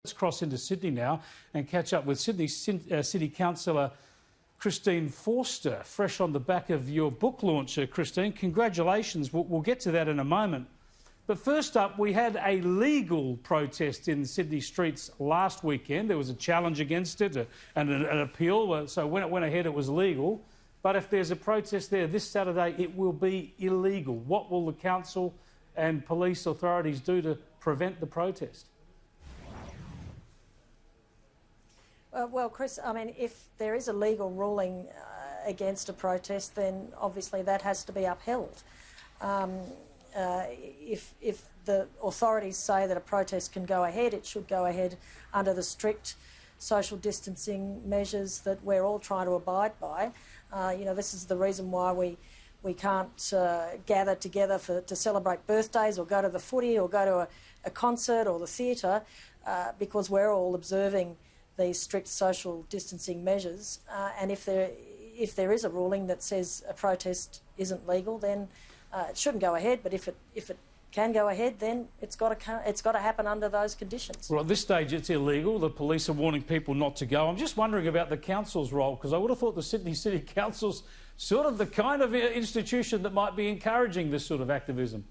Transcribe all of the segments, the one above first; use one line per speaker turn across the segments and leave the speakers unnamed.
Let's cross into Sydney now and catch up with Sydney City Councillor Christine Forster, fresh on the back of your book launch, Christine. Congratulations. We'll get to that in a moment. But first up, we had a legal protest in Sydney streets last weekend. There was a challenge against it and an appeal. So when it went ahead, it was legal. But if there's a protest there this Saturday, it will be illegal. What will the council and police authorities do to prevent the protest?
Well, Chris, I mean, if there is a legal ruling against a protest, then obviously that has to be upheld. If the authorities say that a protest can go ahead, it should go ahead under the strict social distancing measures that we're all trying to abide by. You know, this is the reason why we can't gather together to celebrate birthdays or go to the footy or go to a concert or the theatre because we're all observing these strict social distancing measures. And if there is a ruling that says a protest isn't legal, then it shouldn't go ahead. But if it can go ahead, then it's got to happen under those conditions.
Well, at this stage, it's illegal. The police are warning people not to go. I'm just wondering about the council's role, because I would have thought the Sydney City Council's sort of the kind of institution that might be encouraging this sort of activism.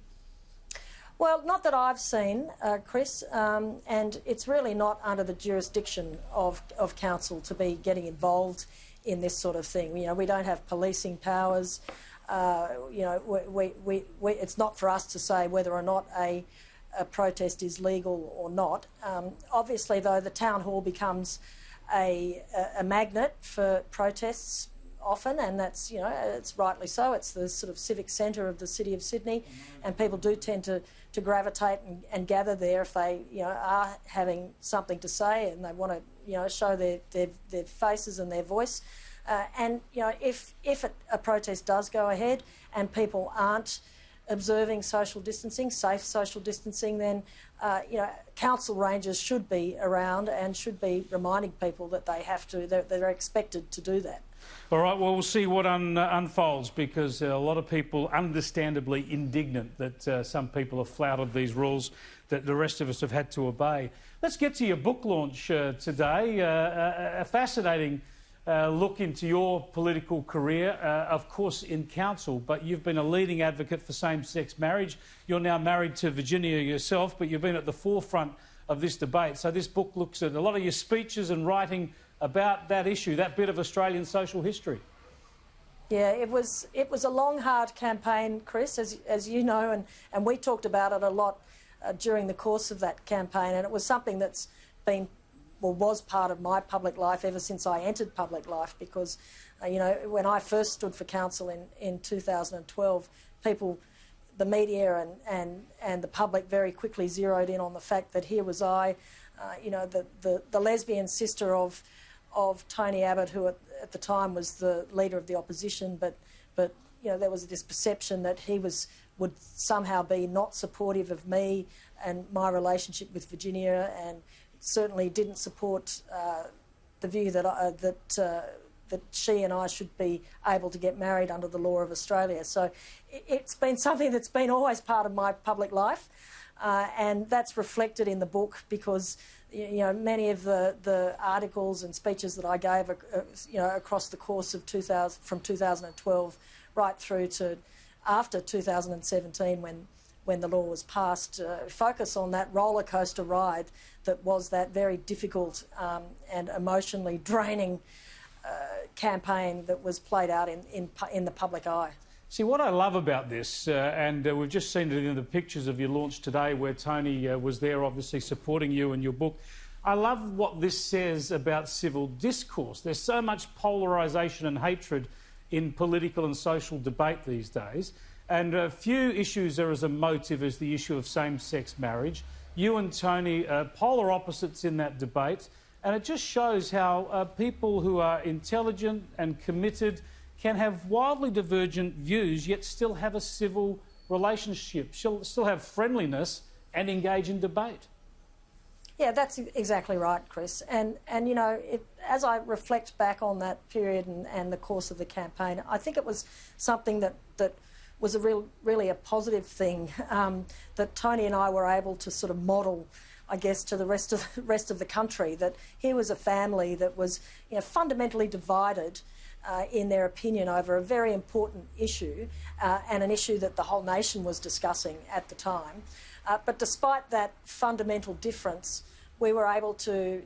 Well, not that I've seen, Chris, and it's really not under the jurisdiction of council to be getting involved in this sort of thing. You know, we don't have policing powers. You know, it's not for us to say whether or not a protest is legal or not. Obviously, though, the town hall becomes a magnet for protests often, and that's, you know, it's rightly so. It's the sort of civic centre of the city of Sydney, and people do tend to gravitate and gather there if they, you know, are having something to say and they want to, you know, show their faces and their voice. And, you know, if a protest does go ahead and people aren't observing social distancing, safe social distancing, then, you know, council rangers should be around and should be reminding people that they have to, they're expected to do that.
All right, well, we'll see what unfolds, because a lot of people understandably indignant that some people have flouted these rules that the rest of us have had to obey. Let's get to your book launch today. A fascinating look into your political career, of course in council, but you've been a leading advocate for same-sex marriage. You're now married to Virginia yourself, but you've been at the forefront of this debate. So this book looks at a lot of your speeches and writing about that issue, that bit of Australian social history.
Yeah, it was a long, hard campaign, Chris, as you know, and we talked about it a lot during the course of that campaign, and it was something that's been, well, was part of my public life ever since I entered public life, because, you know, when I first stood for council in 2012, people, the media and the public very quickly zeroed in on the fact that here was I, you know, the lesbian sister of Tony Abbott, who at the time was the leader of the opposition, but you know, there was this perception that he would somehow be not supportive of me and my relationship with Virginia, and certainly didn't support the view that she and I should be able to get married under the law of Australia. So it's been something that's been always part of my public life, and that's reflected in the book, because, you know, many of the articles and speeches that I gave, you know, across the course of from 2012 right through to after 2017, when the law was passed, focus on that roller coaster ride that was that very difficult and emotionally draining campaign that was played out in the public eye.
See, what I love about this, and we've just seen it in the pictures of your launch today where Tony was there obviously supporting you and your book. I love what this says about civil discourse. There's so much polarisation and hatred in political and social debate these days, and a few issues are as emotive as the issue of same-sex marriage. You and Tony are polar opposites in that debate, and it just shows how people who are intelligent and committed can have wildly divergent views yet still have a civil relationship, still have friendliness and engage in debate.
Yeah, that's exactly right, Chris. And you know, as I reflect back on that period and the course of the campaign, I think it was something that was really a positive thing, that Tony and I were able to sort of model I guess, to the rest of the country, that here was a family that was, fundamentally divided in their opinion over a very important issue, and an issue that the whole nation was discussing at the time. But despite that fundamental difference, we were able to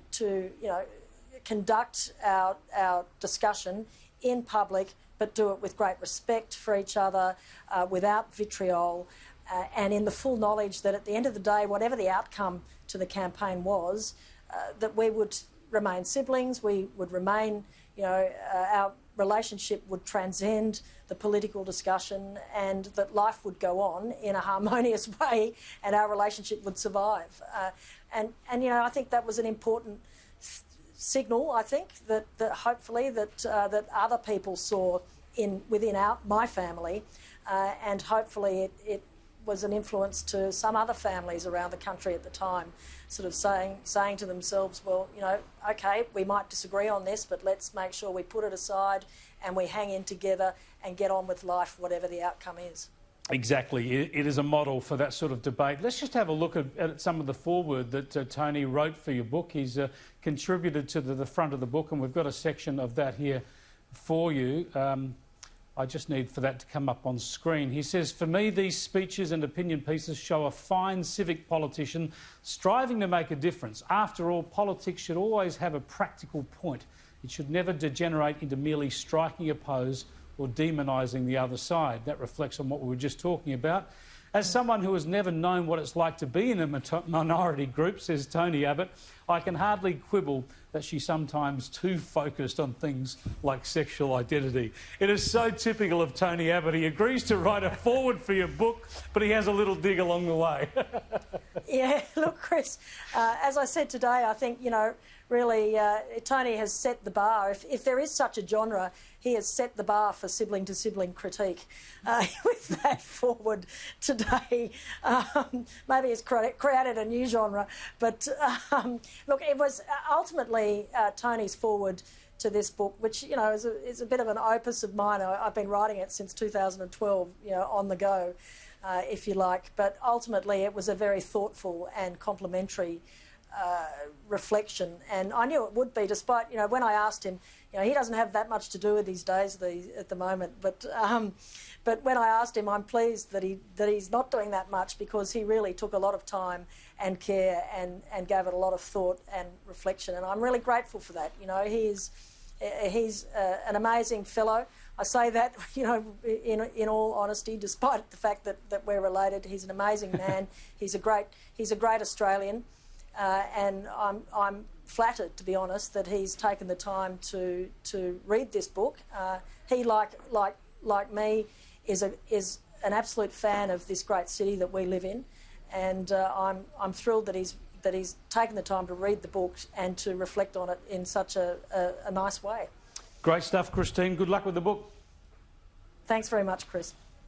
conduct our discussion in public, but do it with great respect for each other, without vitriol, and in the full knowledge that at the end of the day, whatever the outcome to the campaign was, that we would remain siblings, we would remain, our relationship would transcend the political discussion, and that life would go on in a harmonious way and our relationship would survive. And I think that was an important signal, I think, that hopefully that other people saw within my family, and hopefully it was an influence to some other families around the country at the time, sort of saying to themselves, well, OK, we might disagree on this, but let's make sure we put it aside and we hang in together and get on with life, whatever the outcome is.
Exactly. It is a model for that sort of debate. Let's just have a look at some of the foreword that Tony wrote for your book. He's contributed to the front of the book, and we've got a section of that here for you. I just need for that to come up on screen. He says, "For me, these speeches and opinion pieces show a fine civic politician striving to make a difference. After all, politics should always have a practical point. It should never degenerate into merely striking a pose or demonising the other side." That reflects on what we were just talking about. "As someone who has never known what it's like to be in a minority group," says Tony Abbott, "I can hardly quibble that she's sometimes too focused on things like sexual identity." It is so typical of Tony Abbott. He agrees to write a foreword for your book, but he has a little dig along the way.
Yeah, look, Chris, as I said today, I think, really Tony has set the bar. If there is such a genre, he has set the bar for sibling-to-sibling critique with that forward today. Maybe he's created a new genre, but look, it was ultimately Tony's forward to this book, which is a bit of an opus of mine. I've been writing it since 2012, on the go, if you like. But ultimately, it was a very thoughtful and complementary reflection, and I knew it would be, despite when I asked him, he doesn't have that much to do with his days at the moment, but when I asked him, I'm pleased that he's not doing that much, because he really took a lot of time and care and gave it a lot of thought and reflection, and I'm really grateful for that. He's an amazing fellow. I say that in all honesty, despite the fact that we're related. He's an amazing man. He's a great Australian. And I'm flattered, to be honest, that he's taken the time to read this book. He, like me, is an absolute fan of this great city that we live in, and I'm thrilled that he's taken the time to read the book and to reflect on it in such a nice way.
Great stuff, Christine. Good luck with the book.
Thanks very much, Chris.